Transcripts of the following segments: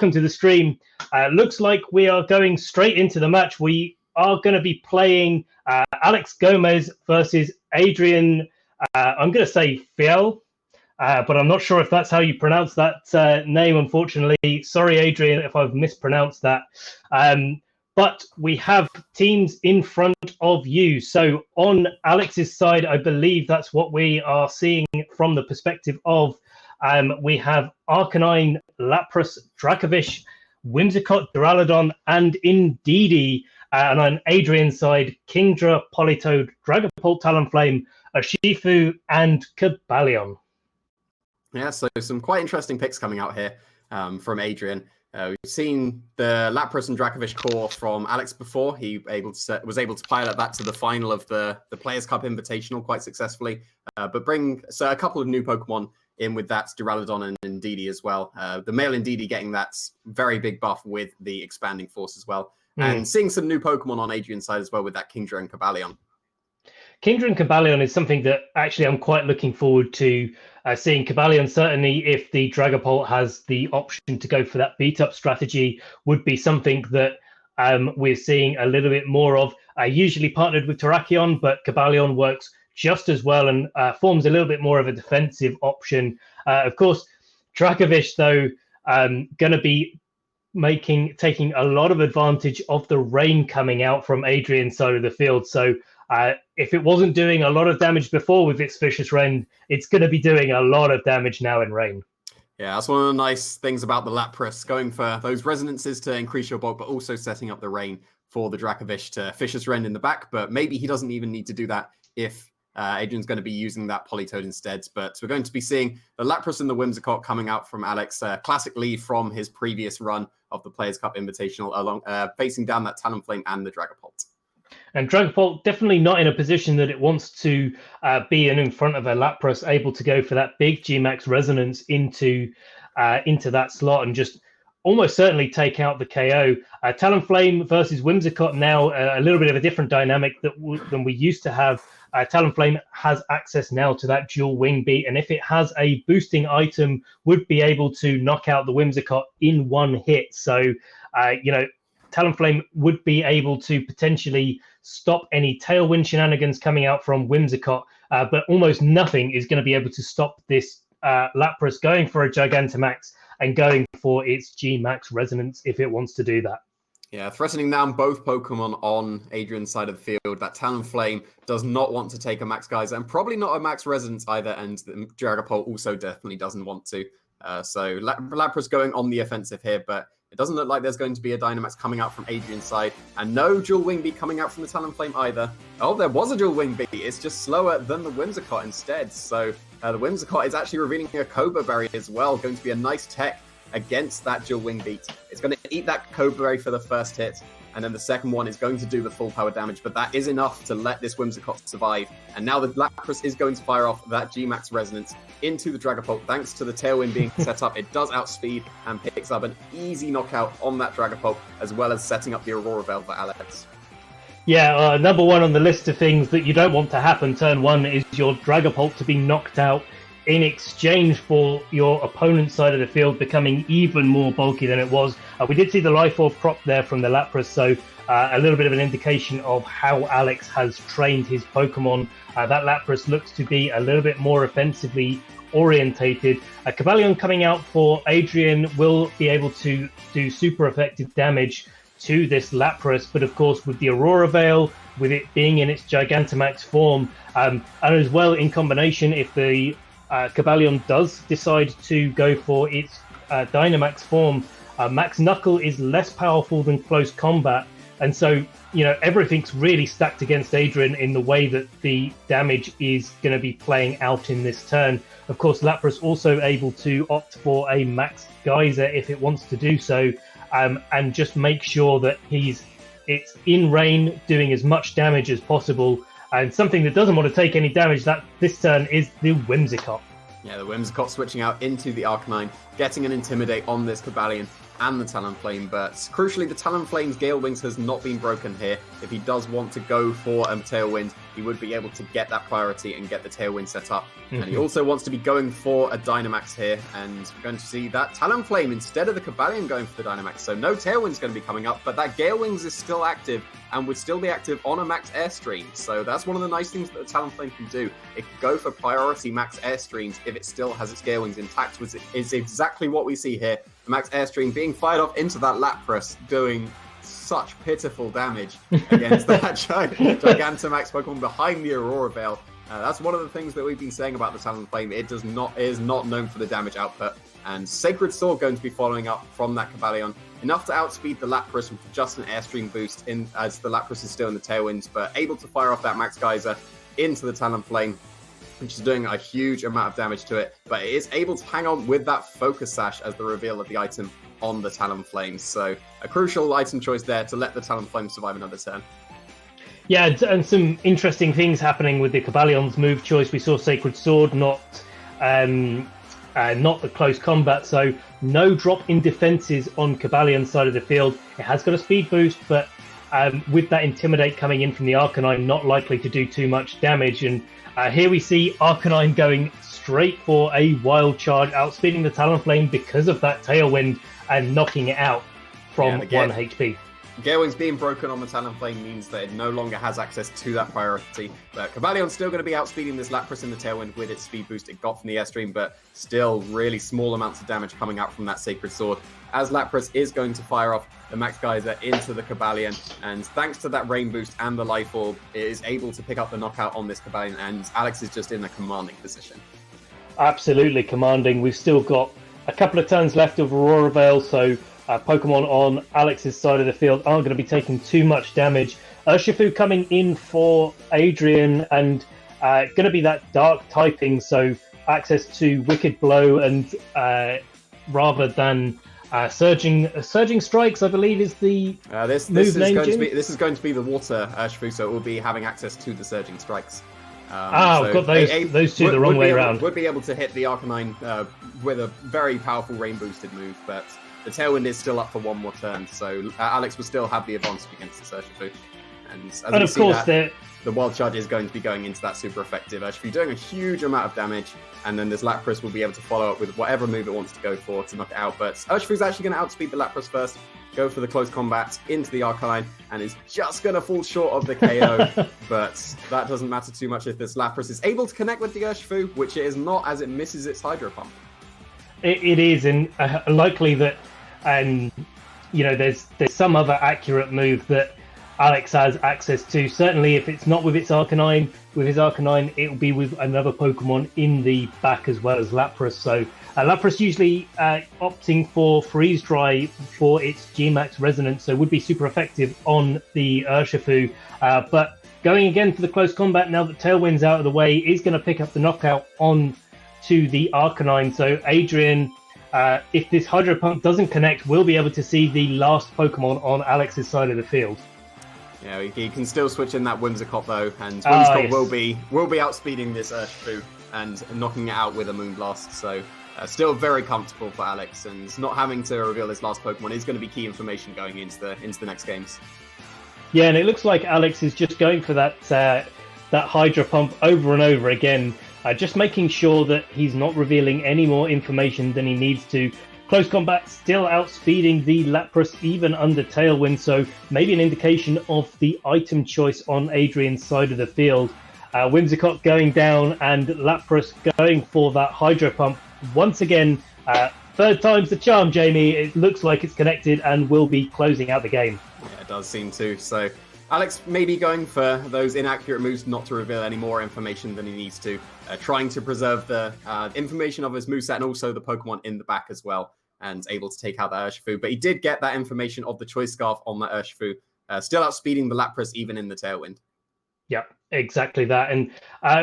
welcome to the stream. Looks like we are going straight into the match. We are going to be playing Alex Gómez versus Adrian, I'm going to say Fjell, but I'm not sure if that's how you pronounce that name, unfortunately. Sorry, Adrian, if I've mispronounced that. But we have teams in front of you. So on Alex's side, I believe that's what we are seeing from the perspective of we have Arcanine, Lapras, Dracovish, Whimsicott, Duraludon, and Indeedee. And on Adrian's side, Kingdra, Politoed, Dragapult, Talonflame, Urshifu, and Cobalion. Yeah, so some quite interesting picks coming out here from Adrian. We've seen the Lapras and Dracovish core from Alex before. He was able to pilot that to the final of the Players' Cup Invitational quite successfully, but bring a couple of new Pokemon in with that, Duraludon and Indeedee as well. The male Indeedee getting that very big buff with the Expanding Force as well. And seeing some new Pokemon on Adrian's side as well with that Kingdra and Cobalion. Kingdra and Cobalion is something that actually I'm quite looking forward to seeing. Cobalion, certainly if the Dragapult has the option to go for that beat-up strategy, would be something that we're seeing a little bit more of. Usually partnered with Terrakion, but Cobalion works just as well and forms a little bit more of a defensive option. Of course, Dracovish, though, going to be taking a lot of advantage of the rain coming out from Adrian's side of the field. So if it wasn't doing a lot of damage before with its Vicious Rend, it's going to be doing a lot of damage now in rain. Yeah, that's one of the nice things about the Lapras, going for those resonances to increase your bulk, but also setting up the rain for the Dracovish to Vicious Rend in the back. But maybe he doesn't even need to do that if Adrian's going to be using that Politoed instead. But we're going to be seeing the Lapras and the Whimsicott coming out from Alex, classic lead from his previous run of the Players' Cup Invitational, along facing down that Talonflame and the Dragapult. And Dragapult definitely not in a position that it wants to be in front of a Lapras, able to go for that big G-Max resonance into that slot and just almost certainly take out the KO. Talonflame versus Whimsicott now a little bit of a different dynamic than we used to have. Talonflame has access now to that dual wing beat, and if it has a boosting item, would be able to knock out the Whimsicott in one hit. So, Talonflame would be able to potentially stop any Tailwind shenanigans coming out from Whimsicott, but almost nothing is going to be able to stop this Lapras going for a Gigantamax and going for its G-Max Resonance if it wants to do that. Yeah, threatening down both Pokemon on Adrian's side of the field. That Talonflame does not want to take a Max Geyser and probably not a Max Resonance either, and the Dragapult also definitely doesn't want to. So Lapras going on the offensive here, but it doesn't look like there's going to be a Dynamax coming out from Adrian's side, and no dual wing beat coming out from the Talonflame either. Oh, there was a dual wing beat. It's just slower than the Whimsicott instead. So the Whimsicott is actually revealing a Cobra Berry as well, going to be a nice tech against that dual wing beat. It's going to eat that Cobra Berry for the first hit, and then the second one is going to do the full power damage, but that is enough to let this Whimsicott survive. And now the Lapras is going to fire off that G-Max Resonance into the Dragapult. Thanks to the Tailwind being set up, it does outspeed and picks up an easy knockout on that Dragapult, as well as setting up the Aurora Veil for Alex. Yeah, number one on the list of things that you don't want to happen turn one is your Dragapult to be knocked out in exchange for your opponent's side of the field becoming even more bulky than it was. We did see the Life Orb prop there from the Lapras, so a little bit of an indication of how Alex has trained his Pokemon. That Lapras looks to be a little bit more offensively orientated. Cobalion coming out for Adrian will be able to do super effective damage to this Lapras, but of course with the Aurora Veil, with it being in its Gigantamax form, and as well in combination, if the Cobalion does decide to go for its Dynamax form, Max Knuckle is less powerful than close combat, and so everything's really stacked against Adrian in the way that the damage is going to be playing out in this turn. Of course, Lapras also able to opt for a Max Geyser if it wants to do so, and just make sure that it's in rain, doing as much damage as possible. And something that doesn't want to take any damage that this turn is the Whimsicott. Yeah, the Whimsicott switching out into the Arcanine, getting an Intimidate on this Cobalion, and the Talonflame, but crucially the Talonflame's Gale Wings has not been broken here. If he does want to go for a Tailwind, he would be able to get that priority and get the Tailwind set up. And he also wants to be going for a Dynamax here, and we're going to see that Talonflame instead of the Cobalion going for the Dynamax. So no Tailwind's going to be coming up, but that Gale Wings is still active and would still be active on a max Airstream. So that's one of the nice things that the Talonflame can do. It can go for priority max Airstreams if it still has its Gale Wings intact, which is exactly what we see here. The max Airstream being fired off into that Lapras, doing such pitiful damage against that Gigantamax Pokemon behind the Aurora Veil. That's one of the things that we've been saying about the Talonflame. It is not known for the damage output. And Sacred Sword going to be following up from that Cobalion. Enough to outspeed the Lapras with just an Airstream boost in as the Lapras is still in the Tailwinds, but able to fire off that Max Geyser into the Talonflame, which is doing a huge amount of damage to it. But it is able to hang on with that Focus Sash as the reveal of the item on the Talonflame. So a crucial item choice there to let the Talonflame survive another turn. Yeah, and some interesting things happening with the Cobalion's move choice. We saw Sacred Sword, not the close combat, so no drop in defenses on Cobalion's side of the field. It has got a speed boost, but with that Intimidate coming in from the Arcanine, not likely to do too much damage. And here we see Arcanine going straight for a Wild Charge, outspeeding the Talonflame because of that Tailwind and knocking it out from 1 HP. Gale Wings being broken on the Talonflame means that it no longer has access to that priority. But Cobalion's still going to be outspeeding this Lapras in the Tailwind with its speed boost it got from the Airstream, but still really small amounts of damage coming out from that Sacred Sword, as Lapras is going to fire off the Max Geyser into the Cobalion, and thanks to that Rain Boost and the Life Orb, it is able to pick up the knockout on this Cobalion, and Alex is just in a commanding position. Absolutely commanding. We've still got a couple of turns left of Aurora Veil, so Pokemon on Alex's side of the field aren't going to be taking too much damage. Urshifu coming in for Adrian, and going to be that dark typing, so access to Wicked Blow, and rather than Surging Strikes, I believe is the this move name. This is going to be the Water Urshifu, so it will be having access to the Surging Strikes. I've got those two the wrong way around. Would be able to hit the Arcanine with a very powerful Rain Boosted move, but the Tailwind is still up for one more turn, so Alex will still have the advantage against the Urshifu. And of course, the Wild Charge is going to be going into that super effective Urshifu, doing a huge amount of damage, and then this Lapras will be able to follow up with whatever move it wants to go for to knock it out. But Urshifu's actually going to outspeed the Lapras first, go for the close combat into the Arcanine, and is just going to fall short of the KO. But that doesn't matter too much if this Lapras is able to connect with the Urshifu, which it is not, as it misses its Hydro Pump. It is, and likely that there's some other accurate move that Alex has access to. Certainly, if it's not with its Arcanine, it will be with another Pokemon in the back as well as Lapras. So Lapras usually opting for Freeze Dry for its G-Max Resonance, so would be super effective on the Urshifu. But going again for the close combat, now that Tailwind's out of the way, is going to pick up the knockout on to the Arcanine. So Adrian, if this Hydro Pump doesn't connect, we'll be able to see the last Pokemon on Alex's side of the field. Yeah, he can still switch in that Whimsicott though, and Whimsicott yes. will be outspeeding this Urshifu and knocking it out with a Moonblast. So still very comfortable for Alex, and not having to reveal his last Pokemon is going to be key information going into the next games. Yeah, and it looks like Alex is just going for that Hydro Pump over and over again, just making sure that he's not revealing any more information than he needs to. Close combat still outspeeding the Lapras even under Tailwind, so maybe an indication of the item choice on Adrian's side of the field. Whimsicott going down and Lapras going for that Hydro Pump. Once again, third time's the charm, Jamie. It looks like it's connected and will be closing out the game. Yeah, it does seem to. So Alex may be going for those inaccurate moves not to reveal any more information than he needs to, trying to preserve the information of his moveset and also the Pokemon in the back as well, and able to take out that Urshifu. But he did get that information of the Choice Scarf on that Urshifu, still outspeeding the Lapras even in the Tailwind. Yeah, exactly that. And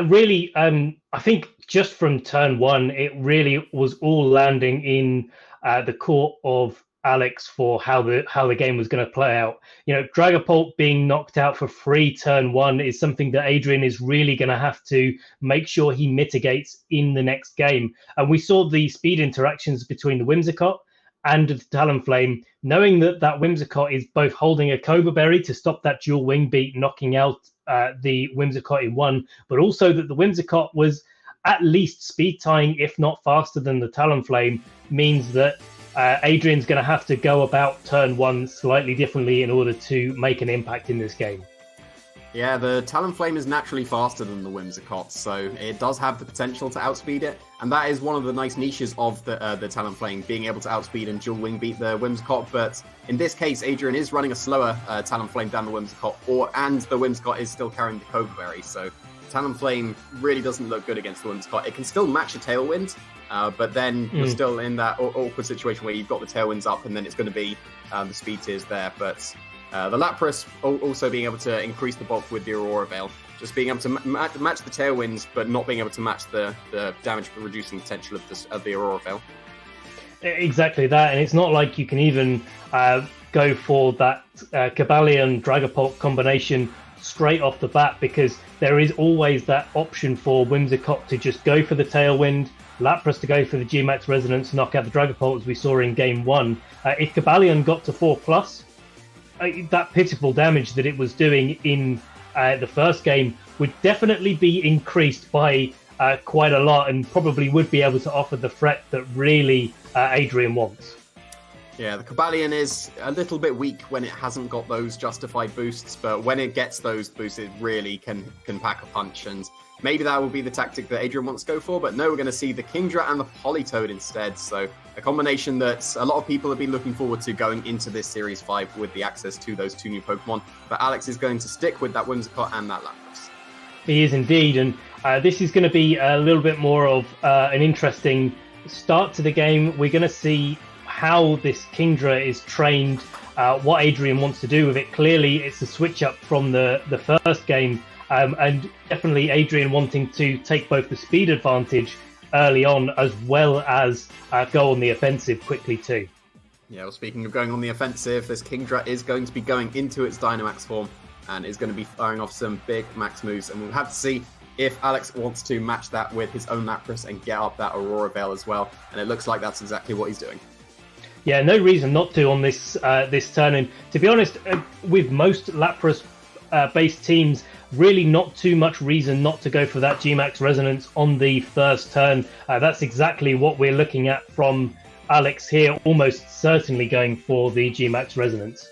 really, I think just from turn one, it really was all landing in the court of Alex for how the game was going to play out. Dragapult being knocked out for free turn one is something that Adrian is really going to have to make sure he mitigates in the next game. And we saw the speed interactions between the Whimsicott and of the Talonflame, knowing that Whimsicott is both holding a Cobra Berry to stop that dual wing beat, knocking out the Whimsicott in one, but also that the Whimsicott was at least speed tying, if not faster than the Talonflame, means that Adrian's going to have to go about turn one slightly differently in order to make an impact in this game. Yeah, the Talonflame is naturally faster than the Whimsicott, so it does have the potential to outspeed it, and that is one of the nice niches of the Talonflame, being able to outspeed and dual wing beat the Whimsicott. But in this case, Adrian is running a slower Talonflame than the Whimsicott, and the Whimsicott is still carrying the Cobra Berry, so Talonflame really doesn't look good against the Whimsicott. It can still match a Tailwind, but then you're still in that awkward situation where you've got the Tailwinds up, and then it's going to be the speed tiers there, but the Lapras also being able to increase the bulk with the Aurora Veil, just being able to match the Tailwinds, but not being able to match the damage reducing potential of the Aurora Veil. Exactly that, and it's not like you can even go for that Cobalion Dragapult combination straight off the bat, because there is always that option for Whimsicott to just go for the Tailwind, Lapras to go for the G-Max Resonance, knock out the Dragapult as we saw in Game 1. If Cobalion got to 4+, that pitiful damage that it was doing in the first game would definitely be increased by quite a lot, and probably would be able to offer the threat that really Adrian wants. Yeah, the Cobalion is a little bit weak when it hasn't got those justified boosts, but when it gets those boosts, it really can pack a punch, and maybe that will be the tactic that Adrian wants to go for, but no, we're going to see the Kingdra and the Politoed instead, so a combination that a lot of people have been looking forward to going into this Series 5 with the access to those two new Pokemon, but Alex is going to stick with that Whimsicott and that Lapras. He is indeed, and this is going to be a little bit more of an interesting start to the game. We're going to see how this Kingdra is trained, what Adrian wants to do with it. Clearly, it's a switch up from the first game, and definitely Adrian wanting to take both the speed advantage early on as well as go on the offensive quickly too. Yeah, well, speaking of going on the offensive, this Kingdra is going to be going into its Dynamax form and is going to be firing off some big max moves, and we'll have to see if Alex wants to match that with his own Lapras and get up that Aurora Veil as well, and it looks like that's exactly what he's doing. Yeah, no reason not to on this turn. And to be honest, with most Lapras-based teams, really not too much reason not to go for that G-Max Resonance on the first turn. That's exactly what we're looking at from Alex here, almost certainly going for the G-Max Resonance.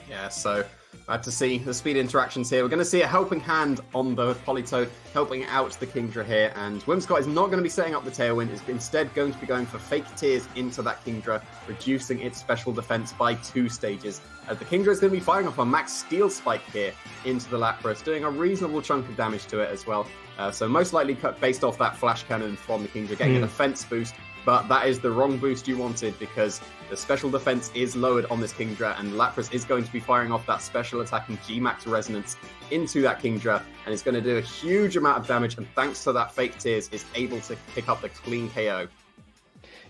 Yeah, so glad to see the speed interactions here. We're going to see a helping hand on the Politoed, helping out the Kingdra here, and Whimsicott is not going to be setting up the Tailwind. It's instead going to be going for Fake Tears into that Kingdra, reducing its special defense by 2 stages. The Kingdra is going to be firing off a Max Steel Spike here into the Lapras, doing a reasonable chunk of damage to it as well. So most likely based off that Flash Cannon from the Kingdra, getting a defense boost, but that is the wrong boost you wanted, because the special defense is lowered on this Kingdra, and Lapras is going to be firing off that special attacking G-Max Resonance into that Kingdra, and it's going to do a huge amount of damage, and thanks to that Fake Tears, is able to pick up the clean KO.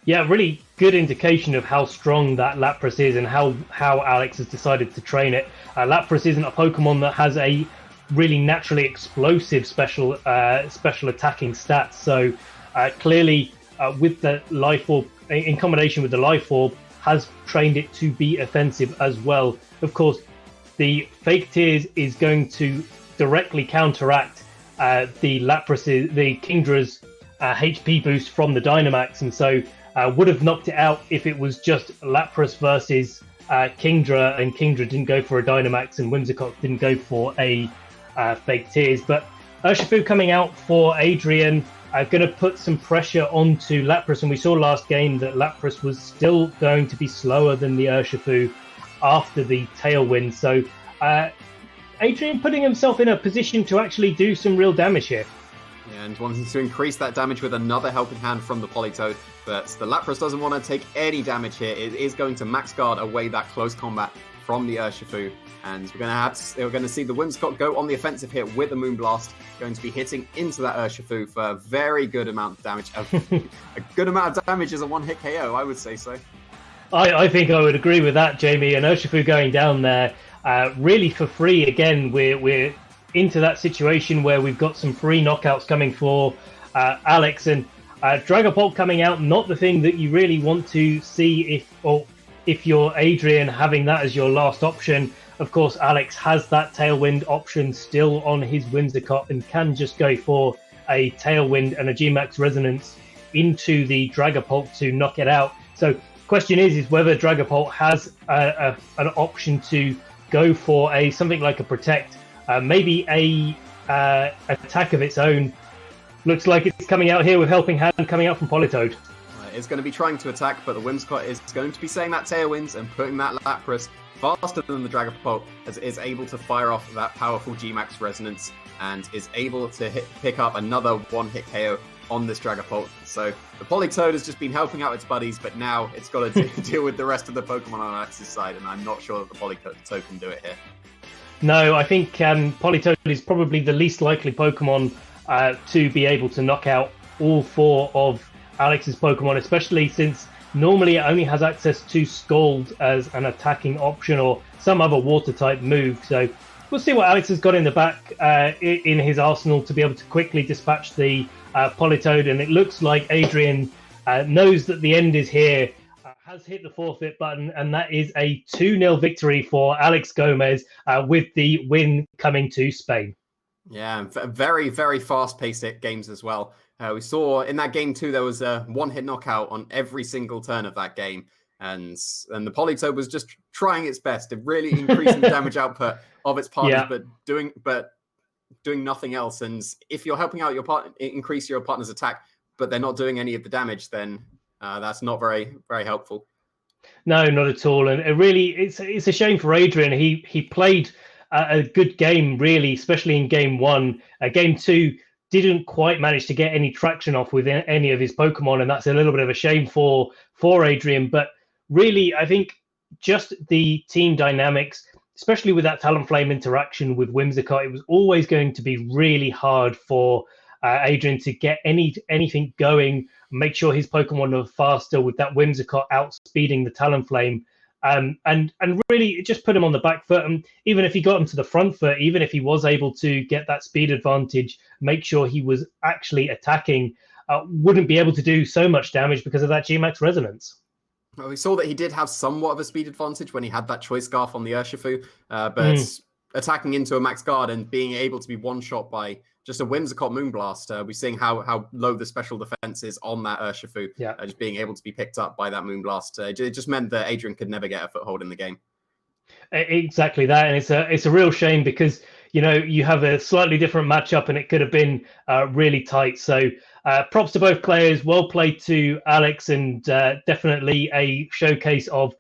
Yeah, really good indication of how strong that Lapras is and how Alex has decided to train it. Lapras isn't a Pokemon that has a really naturally explosive special attacking stats, so clearly with the Life Orb, in combination with the Life Orb, has trained it to be offensive as well. Of course, the Fake Tears is going to directly counteract the Kingdra's HP boost from the Dynamax, and so would have knocked it out if it was just Lapras versus Kingdra, and Kingdra didn't go for a Dynamax and Whimsicott didn't go for a Fake Tears. But Urshifu coming out for Adrian, going to put some pressure onto Lapras, and we saw last game that Lapras was still going to be slower than the Urshifu after the Tailwind. So Adrian putting himself in a position to actually do some real damage here. Yeah, and wanting to increase that damage with another helping hand from the Politoed, but the Lapras doesn't want to take any damage here. It is going to max guard away that close combat from the Urshifu, and we're going to see the Whimsicott go on the offensive here with the Moonblast, going to be hitting into that Urshifu for a very good amount of damage. A good amount of damage is a one-hit KO, I would say so. I think I would agree with that, Jamie. And Urshifu going down there really for free again. We're into that situation where we've got some free knockouts coming for Alex, and Dragapult coming out, not the thing that you really want to see if you're Adrian having that as your last option. Of course, Alex has that Tailwind option still on his Whimsicott and can just go for a Tailwind and a G-Max Resonance into the Dragapult to knock it out. So question is whether Dragapult has an option to go for something like a Protect, maybe a attack of its own. Looks like it's coming out here with Helping Hand coming out from Politoed. It's going to be trying to attack, but the Whimsicott is going to be saying that Tailwinds and putting that Lapras faster than the Dragapult, as it is able to fire off that powerful G-Max Resonance and is able to pick up another one-hit KO on this Dragapult. So the Politoed has just been helping out its buddies, but now it's got to deal with the rest of the Pokemon on Alex's side, and I'm not sure that the Politoed can do it here. No, I think Politoed is probably the least likely Pokemon to be able to knock out all four of Alex's Pokemon, especially since normally it only has access to Scald as an attacking option or some other water-type move. So we'll see what Alex has got in the back in his arsenal to be able to quickly dispatch the Politoed. And it looks like Adrian knows that the end is here, has hit the forfeit button, and that is a 2-0 victory for Alex Gómez with the win coming to Spain. Yeah, very, very fast-paced games as well. We saw in that game too, there was a one-hit knockout on every single turn of that game. And the Politoed was just trying its best to really increase the damage output of its partners, but doing nothing else. And if you're helping out your partner, increase your partner's attack, but they're not doing any of the damage, then that's not very, very helpful. No, not at all. And it's a shame for Adrian. He played a good game, really, especially in game one. Game two didn't quite manage to get any traction off with any of his Pokemon, and that's a little bit of a shame for Adrian. But really, I think just the team dynamics, especially with that Talonflame interaction with Whimsicott, it was always going to be really hard for Adrian to get anything going, make sure his Pokemon are faster with that Whimsicott outspeeding the Talonflame. And really, it just put him on the back foot. And even if he got him to the front foot, even if he was able to get that speed advantage, make sure he was actually attacking, wouldn't be able to do so much damage because of that G-Max Resonance. Well, we saw that he did have somewhat of a speed advantage when he had that Choice Scarf on the Urshifu, but attacking into a Max Guard and being able to be one-shot by just a Whimsicott Moonblast. We're seeing how low the special defense is on that Urshifu. Just being able to be picked up by that Moonblast. It just meant that Adrian could never get a foothold in the game. Exactly that. And it's a real shame because, you have a slightly different matchup and it could have been really tight. So props to both players. Well played to Alex, and definitely a showcase of